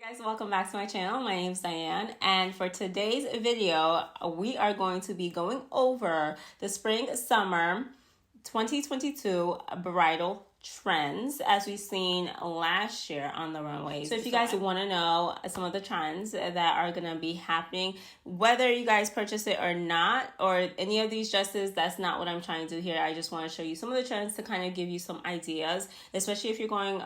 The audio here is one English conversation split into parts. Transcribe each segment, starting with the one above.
Guys, welcome back to my channel. My name is Diane, and for today's video we are going to be going over the spring summer 2022 bridal trends as we've seen last year on the runways. So if you guys want to know some of the trends that are going to be happening, whether you guys purchase it or not, or any of these dresses, that's not what I'm trying to do here. I just want to show you some of the trends to kind of give you some ideas, especially if you're going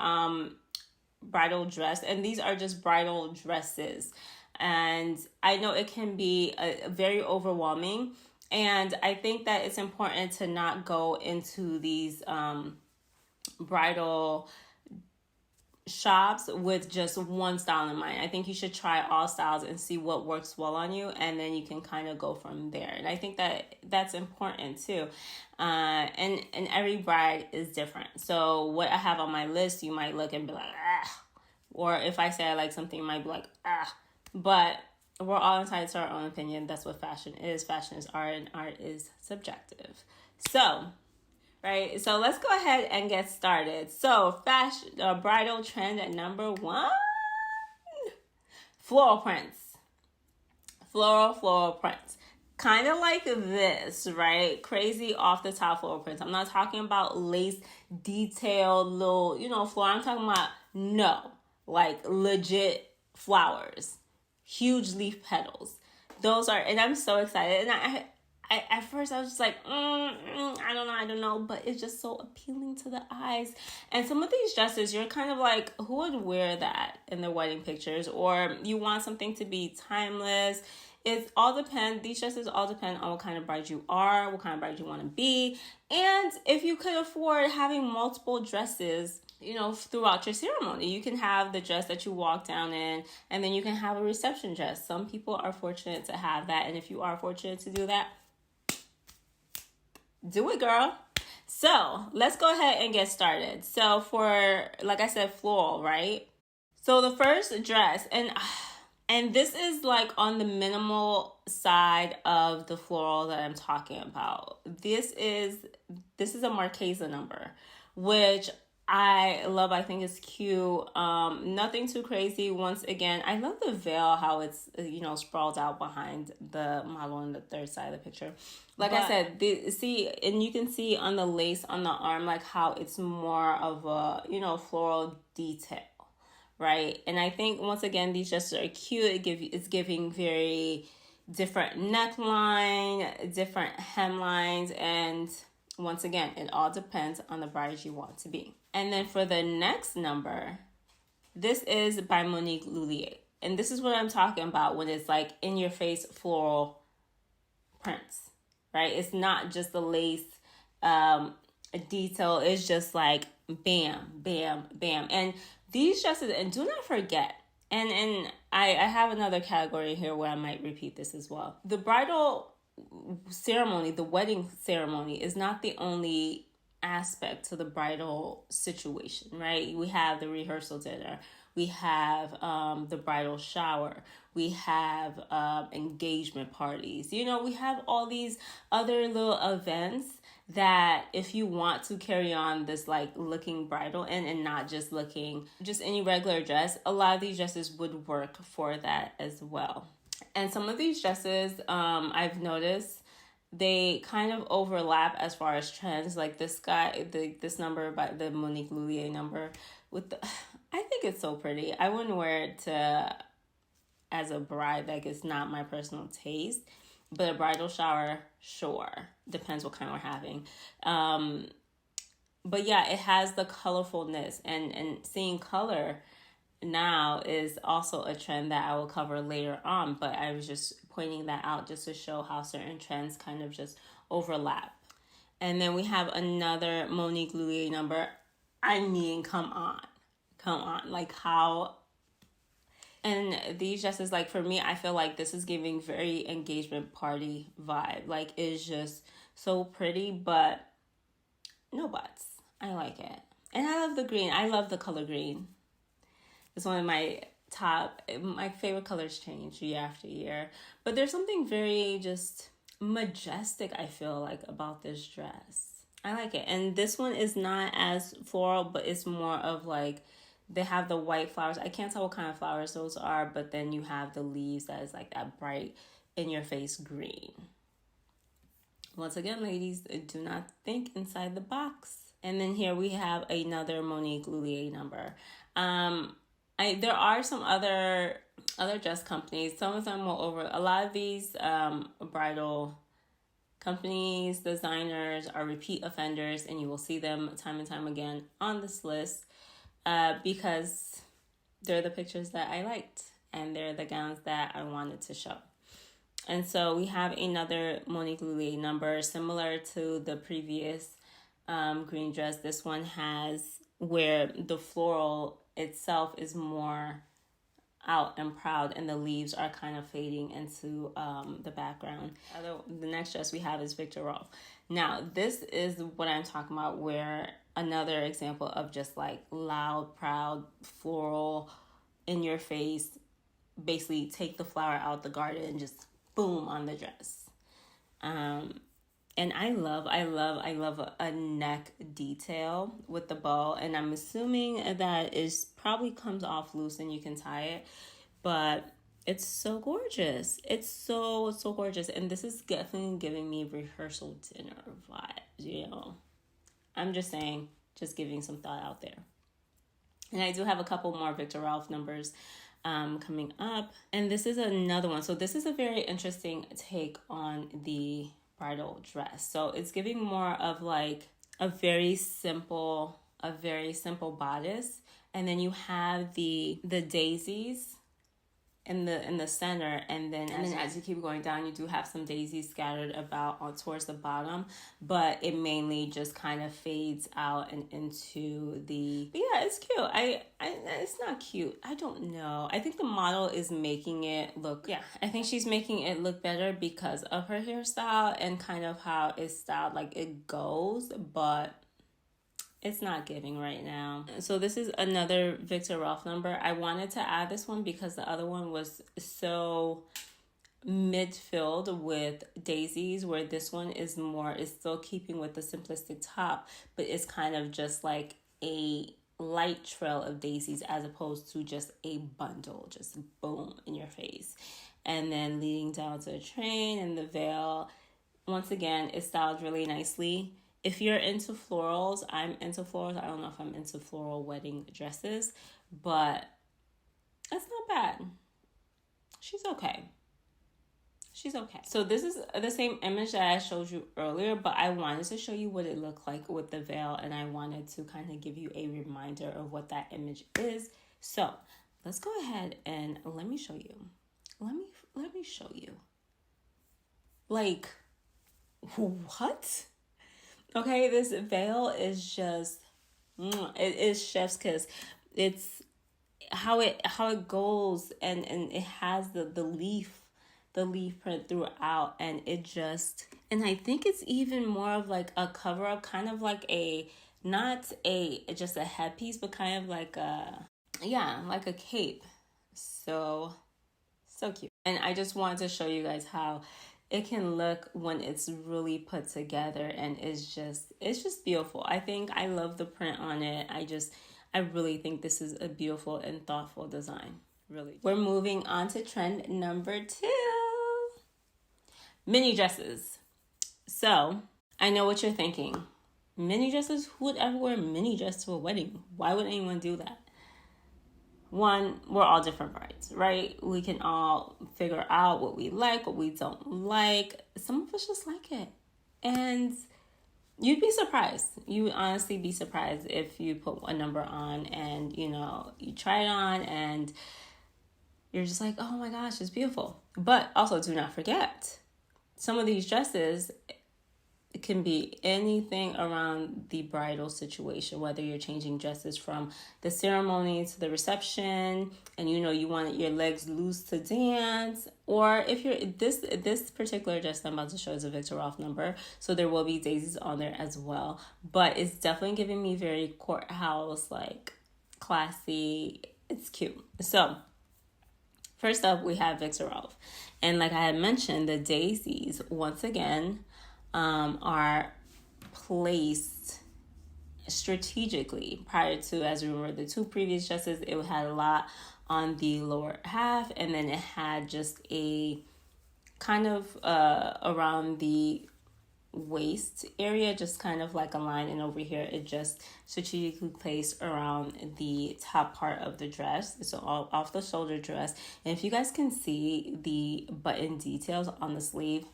bridal dress, and these are just bridal dresses, and I know it can be very overwhelming, and I think that it's important to not go into these bridal shops with just one style in mind. I think you should try all styles and see what works well on you, and then you can kind of go from there. And I think that that's important too. And every bride is different. So what I have on my list, you might look and be like, ah. Or if I say I like something, you might be like, ah. But we're all entitled to our own opinion. That's what fashion is. Fashion is art, and art is subjective. So, right, so let's go ahead and get started. So bridal trend at number 1, floral prints. Floral prints. Kind of like this, right? Crazy off the top floral prints. I'm not talking about lace detailed little, floral. I'm talking about like legit flowers, huge leaf petals. Those are, and I'm so excited. And I at first I was just like, I don't know, but it's just so appealing to the eyes. And some of these dresses, you're kind of like, who would wear that in their wedding pictures? Or you want something to be timeless. It all depends. These dresses all depend on what kind of bride you are, what kind of bride you want to be, and if you could afford having multiple dresses, throughout your ceremony. You can have the dress that you walk down in, and then you can have a reception dress. Some people are fortunate to have that, and if you are fortunate to do that, do it, girl. So let's go ahead and get started. So for, like I said, floral, right? So the first dress, and this is like on the minimal side of the floral that I'm talking about. This is a Marquesa number, which I love. I think it's cute. Nothing too crazy. Once again, I love the veil, how it's, sprawled out behind the model on the third side of the picture. I said, and you can see on the lace on the arm, like how it's more of a, floral detail. Right. And I think once again, these dresses are cute. It's giving very different neckline, different hemlines. And once again, it all depends on the bride you want to be. And then for the next number, this is by Monique Lhuillier. And this is what I'm talking about when it's like in your face floral prints, right? It's not just the lace detail. It's just like bam, bam, bam. And these dresses, and do not forget, and I have another category here where I might repeat this as well. The bridal ceremony, the wedding ceremony, is not the only aspect to the bridal situation, right? We have the rehearsal dinner, we have the bridal shower, we have engagement parties. We have all these other little events that if you want to carry on this like looking bridal and not just looking just any regular dress, a lot of these dresses would work for that as well. And some of these dresses, I've noticed, they kind of overlap as far as trends. Like this number by the Monique Lhuillier number I think it's so pretty. I wouldn't wear it as a bride. Like, it's not my personal taste, but a bridal shower, sure. Depends what kind we're having. But yeah, it has the colorfulness, and seeing color now is also a trend that I will cover later on, but I was just pointing that out just to show how certain trends kind of just overlap. And then we have another Monique Lhuillier number. I mean, come on, like how. And these dresses, like for me, I feel like this is giving very engagement party vibe. Like, it's just so pretty, but no buts. I like it. And I love the green. I love the color green. It's one of my favorite colors change year after year. But there's something very just majestic, I feel like, about this dress. I like it. And this one is not as floral, but it's more of like they have the white flowers. I can't tell what kind of flowers those are, but then you have the leaves that is like that bright in your face green. Once again, ladies, do not think inside the box. And then here we have another Monique Lhuillier number. There are some other dress companies. Some of them will over. A lot of these bridal companies, designers are repeat offenders, and you will see them time and time again on this list because they're the pictures that I liked and they're the gowns that I wanted to show. And so we have another Monique Lhuillier number similar to the previous green dress. This one has where the floral itself is more out and proud and the leaves are kind of fading into the background. The next dress we have is Victor Rolf. Now, this is what I'm talking about, where another example of just like loud, proud, floral, in your face, basically take the flower out the garden and just boom on the dress. And I love a neck detail with the bow, and I'm assuming that is probably comes off loose and you can tie it, but it's so gorgeous. It's so gorgeous, and this is definitely giving me rehearsal dinner vibes. I'm just saying, just giving some thought out there. And I do have a couple more Victor Rolf numbers coming up, and this is another one. So this is a very interesting take on the bridal dress. So it's giving more of like a very simple bodice, and then you have the daisies in the center, and then as you keep going down, you do have some daisies scattered about towards the bottom, but it mainly just kind of fades out and into the. But yeah, it's cute. It's not cute. I don't know. I think the model is making it look. Yeah, I think she's making it look better because of her hairstyle and kind of how it's styled. Like it goes, but it's not giving right now. So this is another Victor Rolf number. I wanted to add this one because the other one was so mid-filled with daisies, where this one is still keeping with the simplistic top, but it's kind of just like a light trail of daisies as opposed to just a bundle, just boom in your face. And then leading down to a train, and the veil, once again, is styled really nicely. If you're into florals, I'm into florals. I don't know if I'm into floral wedding dresses, but that's not bad. She's okay. So this is the same image that I showed you earlier, but I wanted to show you what it looked like with the veil, and I wanted to kind of give you a reminder of what that image is. So let's go ahead and let me show you. Let me show you. Like, what? Okay, this veil is just, it is chef's kiss. It's how it goes, and it has the leaf print throughout, and it just, and I think it's even more of like a cover up, kind of like just a headpiece, but kind of like like a cape. So cute. And I just wanted to show you guys how it can look when it's really put together, and it's just beautiful. I love the print on it. I really think this is a beautiful and thoughtful design. Really. We're moving on to trend number 2. Mini dresses. So I know what you're thinking. Mini dresses? Who would ever wear a mini dress to a wedding? Why would anyone do that? One, we're all different brides, right? We can all figure out what we like, what we don't like. Some of us just like it. And you'd be surprised. You would honestly be surprised if you put a number on and, you try it on and you're just like, oh my gosh, it's beautiful. But also do not forget, some of these dresses, it can be anything around the bridal situation, whether you're changing dresses from the ceremony to the reception, and you want your legs loose to dance, or if you're this particular dress I'm about to show is a Victor Rolf number, so there will be daisies on there as well, but it's definitely giving me very courthouse, like classy. It's cute. So first up, we have Victor Rolf, and like I had mentioned, the daisies once again are placed strategically prior to, as you remember, the two previous dresses, it had a lot on the lower half, and then it had just a kind of around the waist area, just kind of like a line, and over here it just strategically placed around the top part of the dress. It's all off the shoulder dress, and if you guys can see the button details on the sleeve.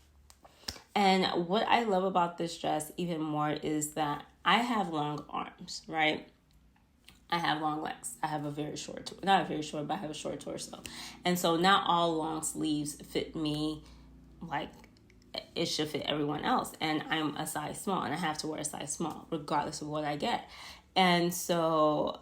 And what I love about this dress even more is that I have long arms, right? I have long legs. I have a very short, not a very short, but I have a short torso. And so not all long sleeves fit me like it should fit everyone else. And I'm a size small, and I have to wear a size small regardless of what I get. And so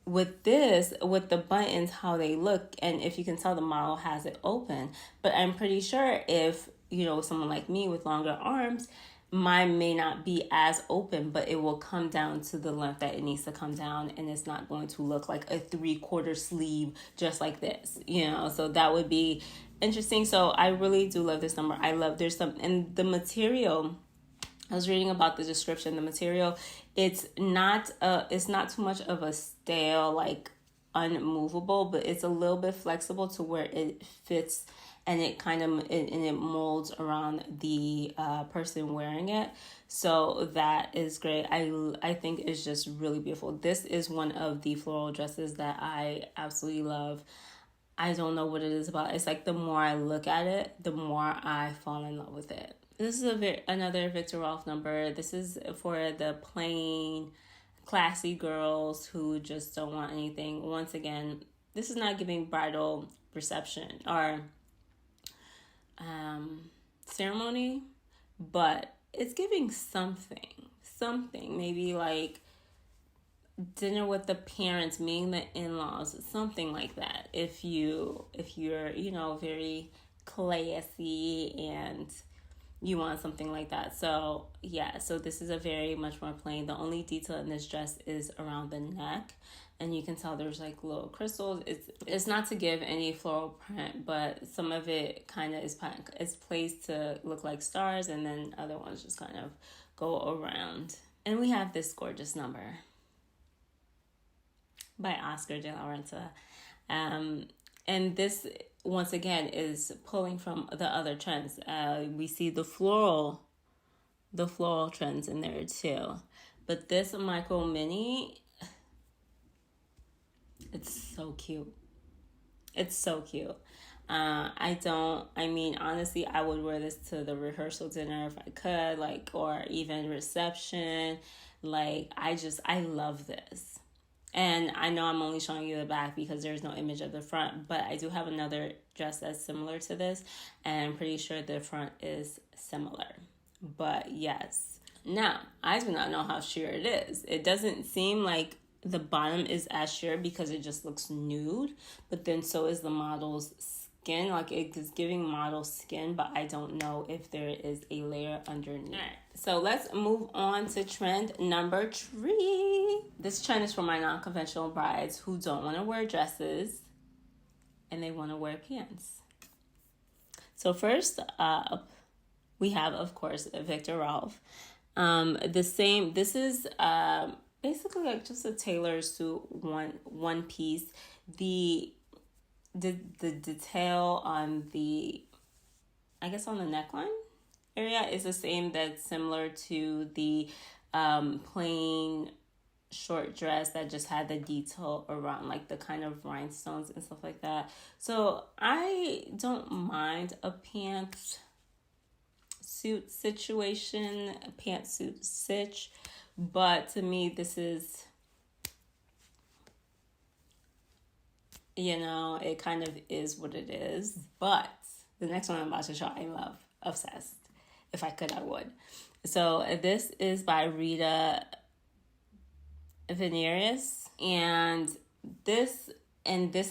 with this, with the buttons, how they look, and if you can tell, the model has it open, but I'm pretty sure if, you know, someone like me with longer arms, mine may not be as open, but it will come down to the length that it needs to come down, and it's not going to look like a 3/4 sleeve just like this, you know. So that would be interesting. So I really do love this number. I love, there's some, and the material, I was reading about the description, the material, it's not too much of a stale, like unmovable, but it's a little bit flexible to where it fits, and it kind of it molds around the person wearing it. So that is great. I think it's just really beautiful. This is one of the floral dresses that I absolutely love. I don't know what it is about. It's like the more I look at it, the more I fall in love with it. This is another Viktor Rolf number. This is for the plain, classy girls who just don't want anything. Once again, this is not giving bridal reception or ceremony, but it's giving something, maybe like dinner with the parents, meeting the in-laws, something like that. If you're, you know, very classy and you want something like that. So yeah, so this is a very much more plain. The only detail in this dress is around the neck, and you can tell there's like little crystals. It's not to give any floral print, but some of it kind of is placed to look like stars, and then other ones just kind of go around. And we have this gorgeous number by Oscar de la Renta. And this, once again, is pulling from the other trends. We see the floral trends in there too. But this micro mini, it's so cute. It's so cute. Honestly, I would wear this to the rehearsal dinner if I could, like, or even reception. Like, I love this. And I know I'm only showing you the back because there's no image of the front, but I do have another dress that's similar to this, and I'm pretty sure the front is similar. But yes. Now, I do not know how sheer it is. It doesn't seem like the bottom is as sheer because it just looks nude, but then so is the model's skin. Like, it is giving model skin, but I don't know if there is a layer underneath. All right. So let's move on to trend number 3. This trend is for my non-conventional brides who don't want to wear dresses and they want to wear pants. So first up, we have, of course, Viktor Rolf. This is basically like just a tailor suit, one piece. The detail on the, I guess on the neckline area is the same, that's similar to the plain short dress that just had the detail around like the kind of rhinestones and stuff like that. So I don't mind a pantsuit situation, a pantsuit stitch, but to me this is, you know, it kind of is what it is. But the next one I'm about to show, I love, obsessed. If I could, I would. So this is by Rita Veneris, and this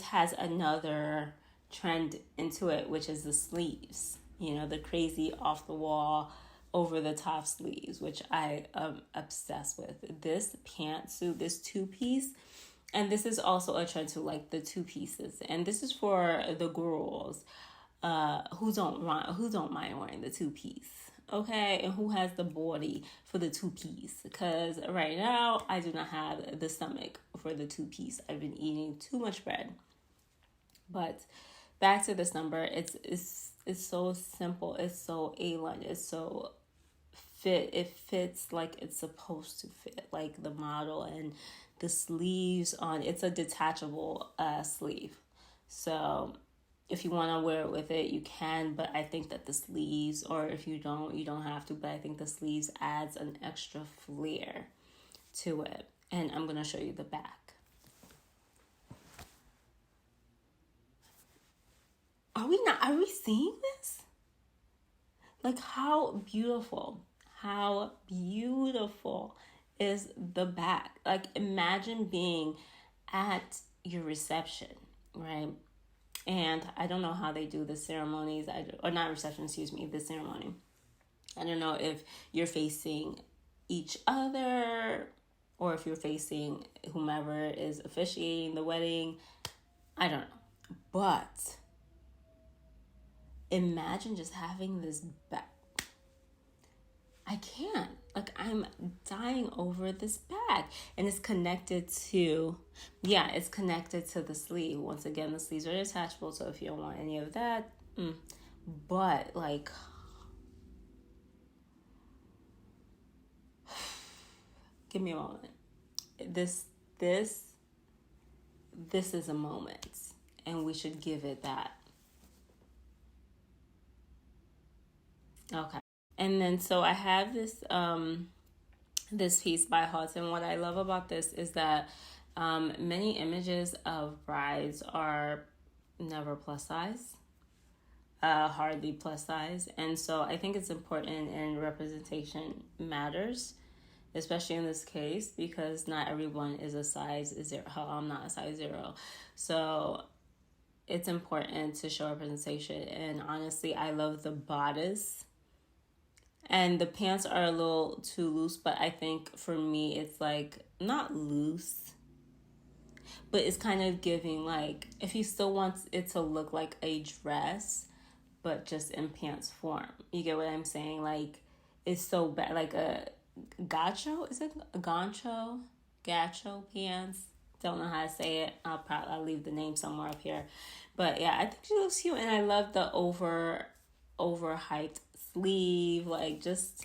has another trend into it, which is the sleeves. You know, the crazy off the wall, over the top sleeves, which I am obsessed with. This pantsuit, this 2-piece. And this is also a trend to like the 2 pieces. And this is for the girls who don't mind wearing the 2-piece. okay, and who has the body for the 2-piece, because right now I do not have the stomach for the 2-piece. I've been eating too much bread. But back to this number, it's so simple, it's so A-line, it's so it fits like it's supposed to fit, like the model. And the sleeves on, it's a detachable sleeve, so if you want to wear it with it, you can, but I think that the sleeves, or if you don't have to, but I think the sleeves adds an extra flair to it. And I'm going to show you the back. Are we seeing this? Like, how beautiful is the back? Like, imagine being at your reception, right? And I don't know how they do the ceremonies, or not reception, excuse me, the ceremony. I don't know if you're facing each other or if you're facing whomever is officiating the wedding. I don't know. But imagine just having this back. I can't. Like, I'm dying over this bag. And it's connected to the sleeve. Once again, the sleeves are detachable, so if you don't want any of that, but like, give me a moment. This is a moment, and we should give it that. Okay. And then, so I have this this piece by Houghton. What I love about this is that many images of brides are never plus size, hardly plus size. And so I think it's important, and representation matters, especially in this case, because not everyone is a size 0. I'm not a size 0. So it's important to show representation. And honestly, I love the bodice. And the pants are a little too loose, but I think for me, it's like not loose, but it's kind of giving, like, if you still want it to look like a dress, but just in pants form. You get what I'm saying? Like, it's so bad, like a gacho, is it a gacho pants? Don't know how to say it. I'll leave the name somewhere up here. But yeah, I think she looks cute, and I love the overhyped sleeve. Like, just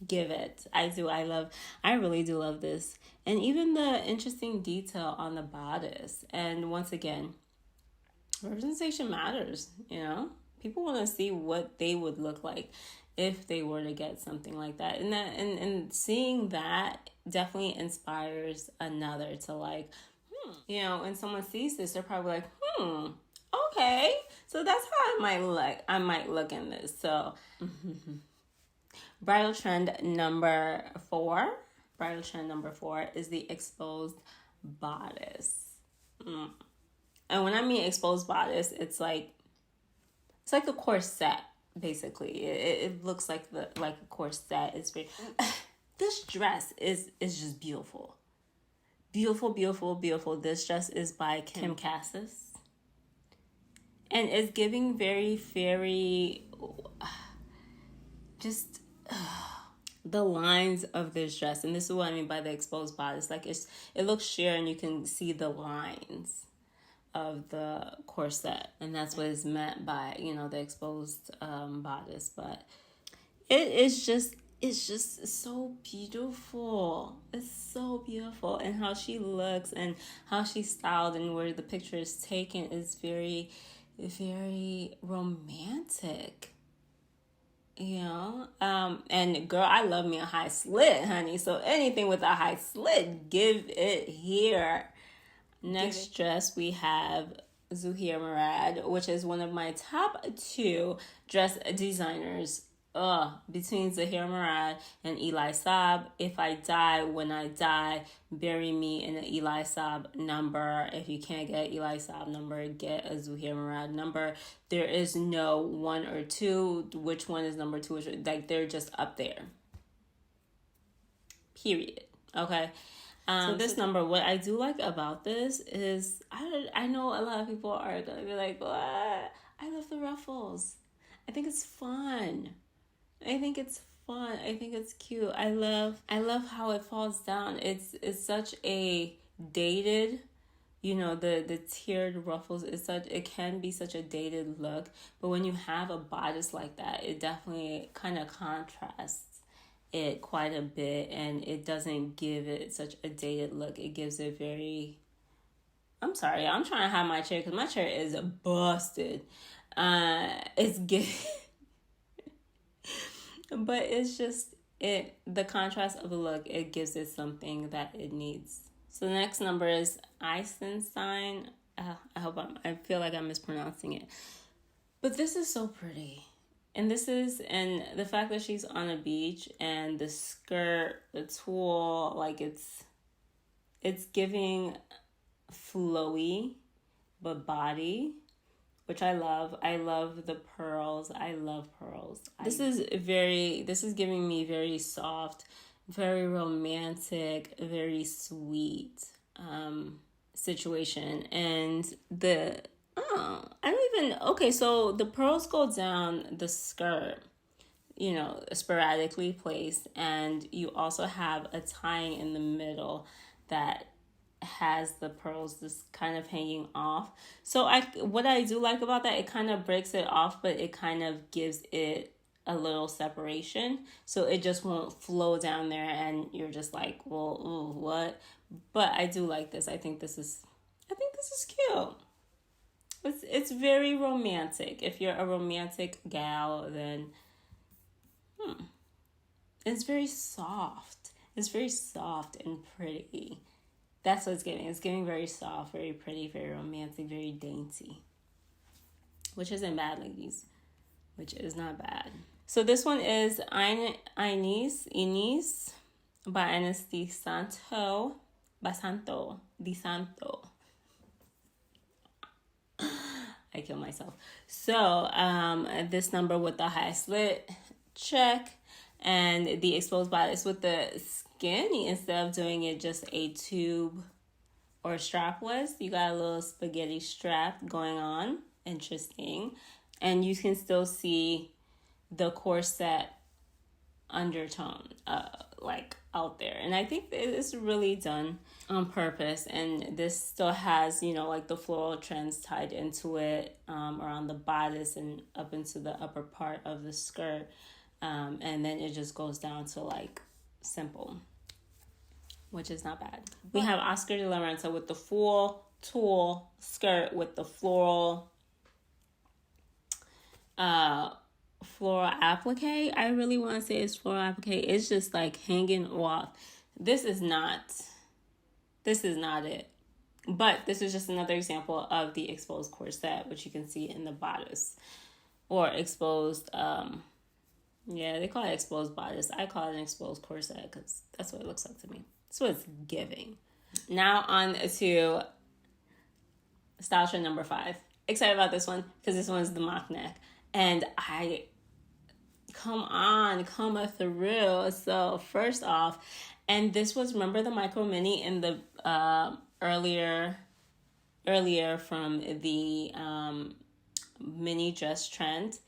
give it. I really do love this. And even the interesting detail on the bodice. And once again, representation matters, you know? People want to see what they would look like if they were to get something like that. And seeing that definitely inspires another to, like, you know, when someone sees this, they're probably like, okay, so that's how I might look in this. So bridal trend number 4 is the exposed bodice. And when I mean exposed bodice, it's like a corset, basically. It looks like a corset. It's very this dress is just beautiful. Beautiful. This dress is by Kim Cassis. And it's giving very, very just the lines of this dress. And this is what I mean by the exposed bodice. Like, it looks sheer, and you can see the lines of the corset. And that's what is meant by, you know, the exposed bodice. But it's just so beautiful. It's so beautiful. And how she looks and how she's styled and where the picture is taken is very, very romantic. You know? And girl, I love me a high slit, honey. So anything with a high slit, give it here. Next dress, we have Zuhair Murad, which is one of my top 2 dress designers. Between Zuhair Murad and Eli Saab. If I die, when I die, bury me in an Eli Saab number. If you can't get Eli Saab number, get a Zuhair Murad number. There is no 1 or 2. Which one is number 2? Like, they're just up there. Period. Okay. So this number, what I do like about this is, I know a lot of people are going to be like, what? I love the ruffles. I think it's fun. I think it's fun. I think it's cute. I love how it falls down. It's such a dated, you know, the tiered ruffles is such, it can be such a dated look, but when you have a bodice like that, it definitely kind of contrasts it quite a bit, and it doesn't give it such a dated look. It gives it very, I'm sorry, I'm trying to hide my chair because my chair is busted. It's good. But it's just, the contrast of the look, it gives it something that it needs. So the next number is Eisenstein. I feel like I'm mispronouncing it. But this is so pretty. And the fact that she's on a beach, and the skirt, the tulle, like it's giving flowy but body, which I love. I love the pearls. I love pearls. This is giving me very soft, very romantic, very sweet situation. And so the pearls go down the skirt, you know, sporadically placed, and you also have a tying in the middle that has the pearls just kind of hanging off. So what I do like about that, it kind of breaks it off, but it kind of gives it a little separation, so it just won't flow down there and you're just like, well, ooh, what? But I do like this. I think this is cute. It's very romantic. If you're a romantic gal, then it's very soft. It's very soft and pretty. That's what it's giving. It's giving very soft, very pretty, very romantic, very dainty. Which isn't bad, ladies. Which is not bad. So this one is Inés by Inés Di Santo. I kill myself. So this number with the high slit check and the exposed bodice with the skinny, instead of doing it just a tube or strapless, you got a little spaghetti strap going on. Interesting. And you can still see the corset undertone like out there, and I think it's really done on purpose. And this still has, you know, like the floral trends tied into it around the bodice and up into the upper part of the skirt, and then it just goes down to like simple, which is not bad. We have Oscar de la Renta with the full tulle skirt with the floral applique. I really want to say it's floral applique. It's just like hanging off. This is not it. But this is just another example of the exposed corset, which you can see in the bodice, or exposed. They call it exposed bodice. I call it an exposed corset because that's what it looks like to me. That's what it's giving. Now on to style trend number 5. Excited about this one because this one's the mock neck. And come through. So first off, and this was, remember the micro mini in the earlier from the mini dress trend.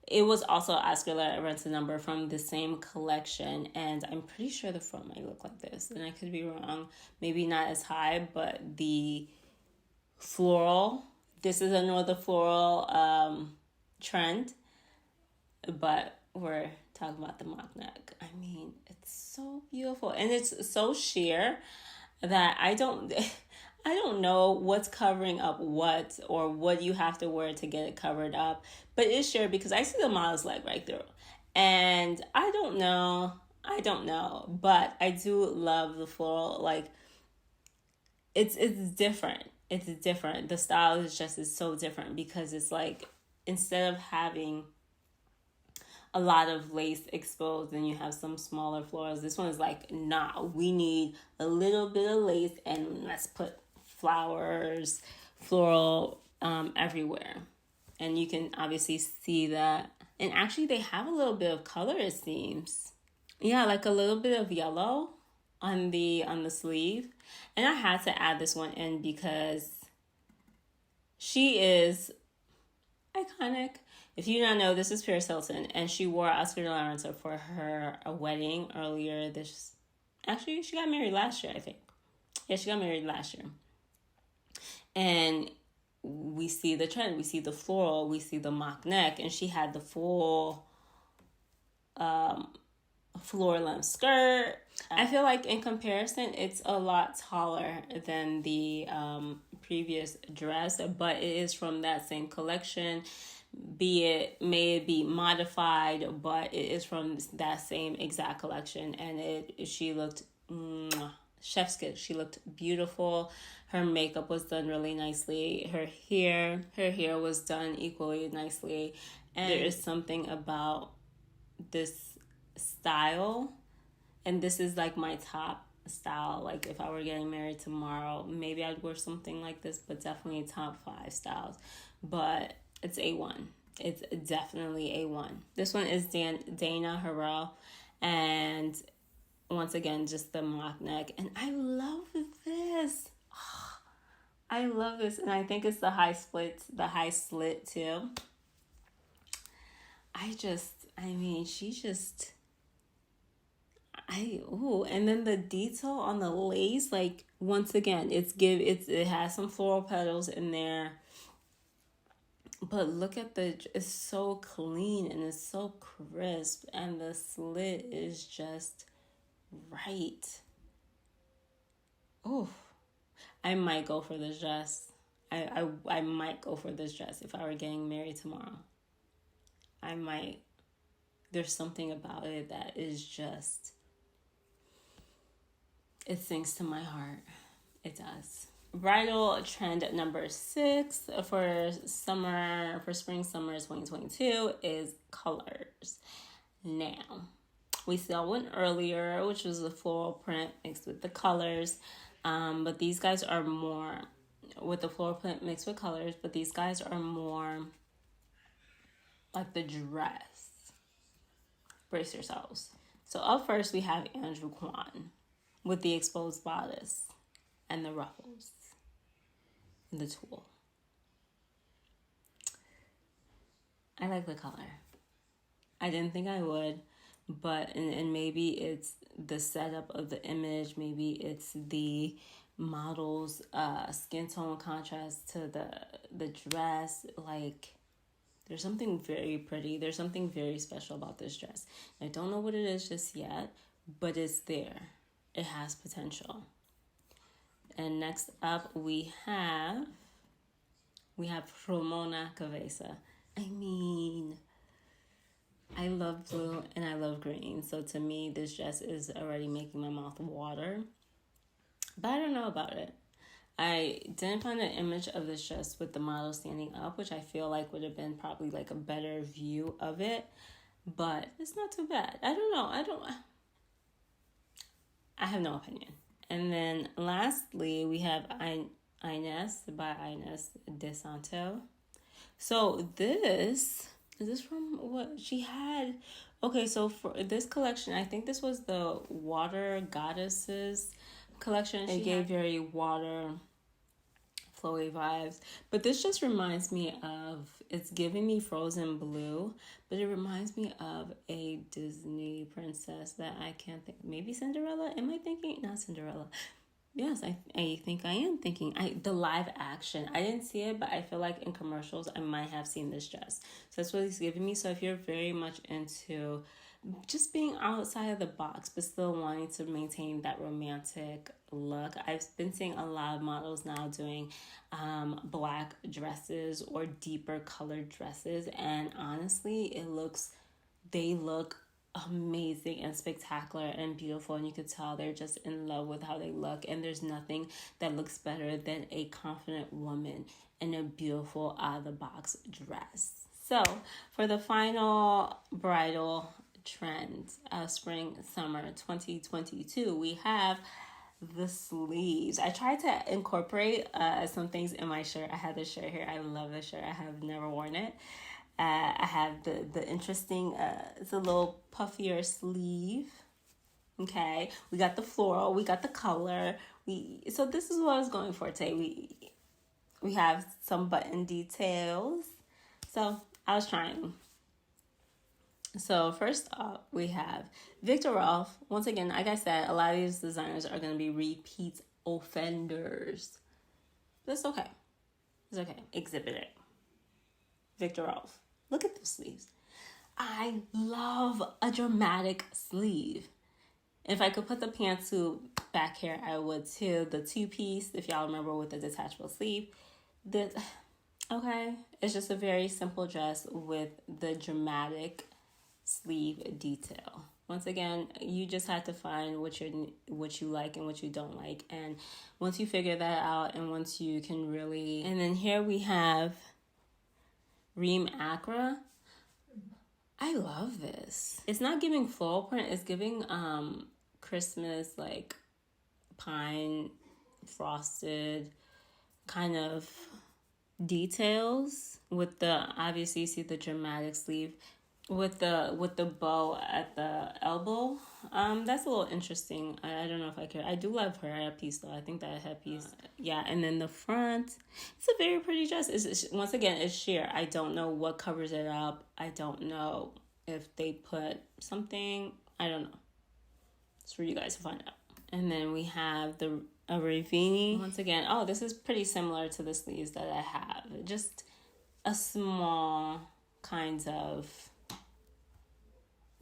It was also Oscar de la Renta number from the same collection, and I'm pretty sure the front might look like this, and I could be wrong. Maybe not as high, but the floral. This is another floral trend, but we're talking about the mock neck. I mean, it's so beautiful, and it's so sheer that I don't know what's covering up what, or what you have to wear to get it covered up, but it's sheer because I see the model's leg right through, and I don't know, but I do love the floral. Like, it's different. It's different. The style is so different because it's like, instead of having a lot of lace exposed and you have some smaller florals, this one is like, nah, we need a little bit of lace and let's put flowers, floral everywhere. And you can obviously see that. And actually they have a little bit of color, it seems. Yeah, like a little bit of yellow on the sleeve. And I had to add this one in because she is iconic. If you don't know, this is Paris Hilton, and she wore Oscar de la Renta for her wedding earlier this. Actually, she got married last year, I think. Yeah, she got married last year. And we see the trend. We see the floral. We see the mock neck, and she had the full floor length skirt. I feel like in comparison, it's a lot taller than the previous dress, but it is from that same collection. May it be modified, but it is from that same exact collection, and she looked chef's kiss. She looked beautiful. Her makeup was done really nicely. Her hair was done equally nicely, and there is something about this style, and this is like my top style. Like if I were getting married tomorrow, maybe I'd wear something like this, but definitely top 5 styles. But it's A1. It's definitely A1. This one is Dana Harrell, and once again, just the mock neck, and I love this. I love this, and I think it's the high slit too. And then the detail on the lace, like once again, it has some floral petals in there. But look at it's so clean and it's so crisp, and the slit is just right. Oh, I might go for this dress. I might go for this dress if I were getting married tomorrow. I might. There's something about it that is just, it sinks to my heart. It does. Bridal trend number 6 for spring summer 2022 is colors. Now, we saw one earlier, which was a floral print mixed with the colors. But these guys are more with the floral print mixed with colors, but these guys are more like the dress. Brace yourselves. So up first we have Andrew Kwan with the exposed bodice and the ruffles and the tulle. I like the color. I didn't think I would, but and maybe it's the setup of the image, maybe it's the model's skin tone contrast to the dress. Like, there's something very pretty. There's something very special about this dress. I don't know what it is just yet, but it's there. It has potential. And next up we have Ramona Cabeza. I love blue and I love green. So to me, this dress is already making my mouth water. But I don't know about it. I didn't find an image of this dress with the model standing up, which I feel like would have been probably like a better view of it. But it's not too bad. I don't know. I have no opinion. And then lastly, we have Inés by Inés De Santo. So is this from what she had? Okay, so for this collection, I think this was the Water Goddesses collection. It gave very water flowy vibes, but this just reminds me of, it's giving me Frozen Blue, but it reminds me of a Disney princess that I can't think, maybe Cinderella. Am I thinking? Not Cinderella. Yes, I think I am thinking. The live action, I didn't see it, but I feel like in commercials I might have seen this dress. So that's what it's giving me. So if you're very much into just being outside of the box but still wanting to maintain that romantic look, I've been seeing a lot of models now doing black dresses or deeper colored dresses, and honestly they look amazing and spectacular and beautiful, and you could tell they're just in love with how they look. And there's nothing that looks better than a confident woman in a beautiful out of the box dress. So for the final bridal trend of spring summer 2022, we have the sleeves. I tried to incorporate some things in my shirt. I have this shirt here. I love this shirt. I have never worn it. I have the interesting, it's a little puffier sleeve. Okay, we got the floral, we got the color. So this is what I was going for today. We have some button details. So I was trying. So first up, we have Victor Rolf. Once again, like I said, a lot of these designers are going to be repeat offenders. That's okay. It's okay. Exhibit it. Victor Rolf. Look at the sleeves. I love a dramatic sleeve. If I could put the pantsuit back here, I would too. The two-piece, if y'all remember, with the detachable sleeve. Okay. It's just a very simple dress with the dramatic sleeve detail. Once again, you just have to find what you like and what you don't like, and once you figure that out, and once you can really. And then here we have Reem Acra. I love this. It's not giving floral print, it's giving Christmas, like pine frosted kind of details with the, obviously you see the dramatic sleeve with the bow at the elbow. That's a little interesting. I don't know if I care. I do love her headpiece though. I think that headpiece, yeah. And then the front, it's a very pretty dress. It's once again, it's sheer. I don't know what covers it up. I don't know if they put something. I don't know. It's for you guys to find out. And then we have a Ravini. Once again, oh, this is pretty similar to the sleeves that I have. Just a small kinds of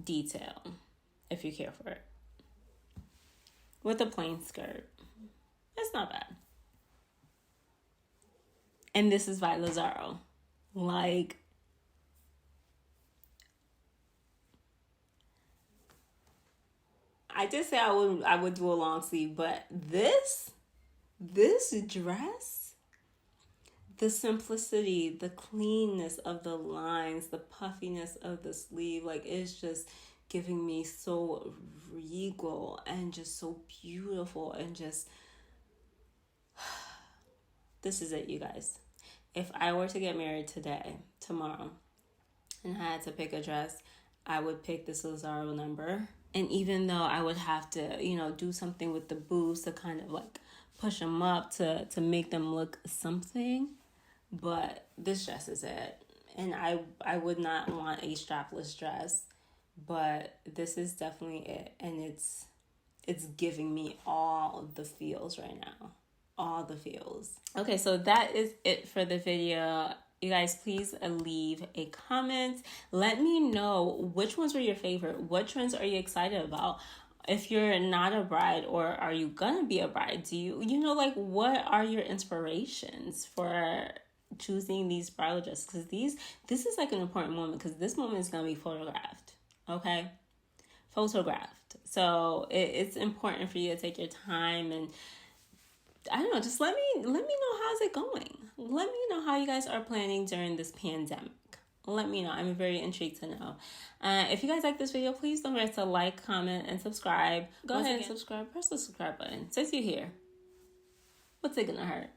detail, if you care for it, with a plain skirt. It's not bad. And this is by Lazaro. Like, I did say I would do a long sleeve, but this dress, the simplicity, the cleanness of the lines, the puffiness of the sleeve, like, it's just giving me so regal and just so beautiful, and just this is it, you guys. If I were to get married tomorrow, and I had to pick a dress, I would pick this Lazaro number. And even though I would have to, do something with the boots to kind of like push them up to make them look something, but this dress is it. And I would not want a strapless dress, but this is definitely it. And it's giving me all the feels right now. All the feels. Okay, so that is it for the video. You guys, please leave a comment. Let me know which ones were your favorite. What trends are you excited about? If you're not a bride, or are you gonna be a bride, do you what are your inspirations for choosing these bridal dresses? Because this is like an important moment, because this moment is gonna be photographed. Okay, photographed. So it's important for you to take your time, and I don't know, just let me know how's it going. Let me know how you guys are planning during this pandemic. Let me know. I'm very intrigued to know. If you guys like this video, please don't forget to like, comment, and subscribe. Go ahead and subscribe. Press the subscribe button. Since you're here, what's it gonna hurt?